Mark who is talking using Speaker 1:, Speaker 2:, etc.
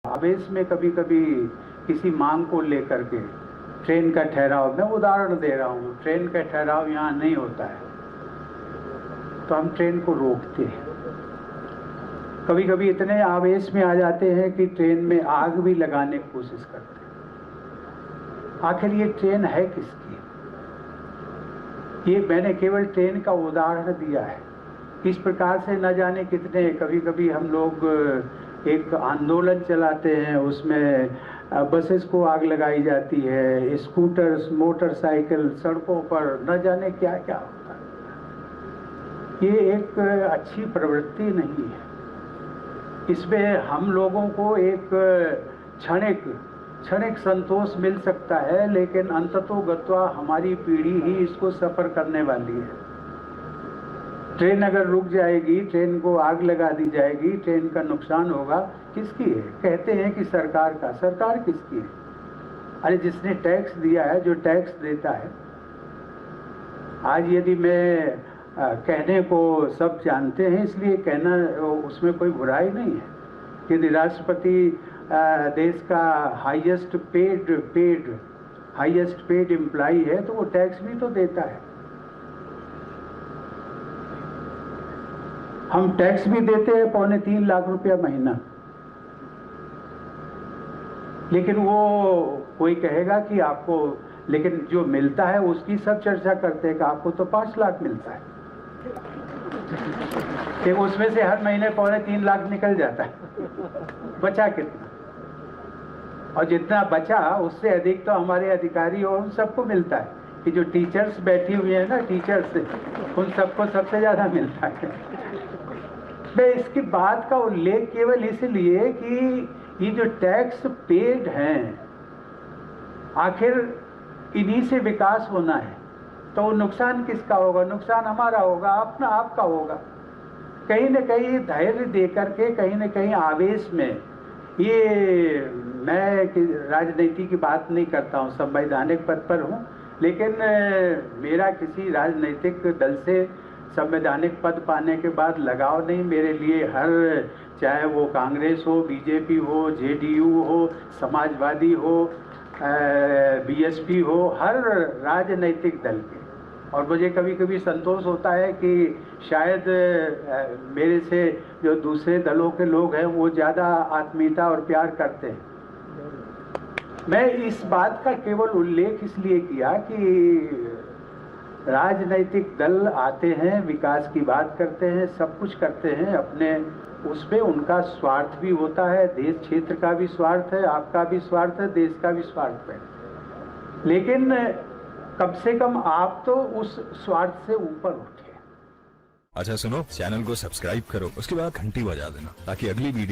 Speaker 1: आवेश में कभी कभी किसी मांग को लेकर के ट्रेन का ठहराव, मैं उदाहरण दे रहा हूँ, ट्रेन का ठहराव यहाँ नहीं होता है तो हम ट्रेन को रोकते हैं। कभी कभी इतने आवेश में आ जाते हैं कि ट्रेन में आग भी लगाने की कोशिश करते हैं। आखिर ये ट्रेन है किसकी? ये मैंने केवल ट्रेन का उदाहरण दिया है। इस प्रकार से न जाने कितने, कभी कभी हम लोग एक आंदोलन चलाते हैं, उसमें बसेस को आग लगाई जाती है, स्कूटर्स, मोटरसाइकिल, सड़कों पर न जाने क्या क्या होता है। ये एक अच्छी प्रवृत्ति नहीं है। इसमें हम लोगों को एक क्षणिक संतोष मिल सकता है, लेकिन अंततोगत्वा हमारी पीढ़ी ही इसको सफर करने वाली है। ट्रेन अगर रुक जाएगी, ट्रेन को आग लगा दी जाएगी, ट्रेन का नुकसान होगा, किसकी है? कहते हैं कि सरकार का। सरकार किसकी है? अरे जिसने टैक्स दिया है, जो टैक्स देता है। आज यदि मैं कहने को सब जानते हैं इसलिए कहना, उसमें कोई बुराई नहीं है। यदि राष्ट्रपति देश का हाईएस्ट पेड एम्प्लॉई है तो वो टैक्स भी तो देता है। हम टैक्स भी देते हैं 2.25 लाख रुपया महीना, लेकिन वो कोई कहेगा कि आपको, लेकिन जो मिलता है उसकी सब चर्चा करते हैं कि आपको तो 5 लाख मिलता है, कि उसमें से हर महीने 2.25 लाख निकल जाता है। बचा कितना? और जितना बचा उससे अधिक तो हमारे अधिकारी और उन सबको मिलता है, कि जो टीचर्स बैठी हुई है ना, टीचर्स, उन सबको सबसे ज्यादा मिलता है। मैं इसकी बात का उल्लेख केवल इसलिए कि ये जो टैक्स पेड हैं, आखिर इन्हीं से विकास होना है, तो नुकसान किसका होगा? नुकसान हमारा होगा, अपना आपका होगा। कहीं न कहीं धैर्य दे करके, कहीं न कहीं आवेश में, ये मैं राजनीति की बात नहीं करता हूँ, संवैधानिक पद पर हूँ, लेकिन मेरा किसी राजनीतिक दल से संवैधानिक पद पाने के बाद लगाव नहीं। मेरे लिए चाहे वो कांग्रेस हो, बीजेपी हो, जेडीयू हो, समाजवादी हो, बीएसपी हो, हर राजनीतिक दल के। और मुझे कभी कभी संतोष होता है कि शायद मेरे से जो दूसरे दलों के लोग हैं वो ज़्यादा आत्मीयता और प्यार करते हैं। मैं इस बात का केवल उल्लेख इसलिए किया कि राजनीतिक दल आते हैं, विकास की बात करते हैं, सब कुछ करते हैं, अपने उसमें उनका स्वार्थ भी होता है, देश क्षेत्र का भी स्वार्थ है, आपका भी स्वार्थ है, देश का भी स्वार्थ है। लेकिन कम से कम आप तो उस स्वार्थ से ऊपर उठे।
Speaker 2: अच्छा सुनो, चैनल को सब्सक्राइब करो, उसके बाद घंटी बजा देना ताकि अगली वीडियो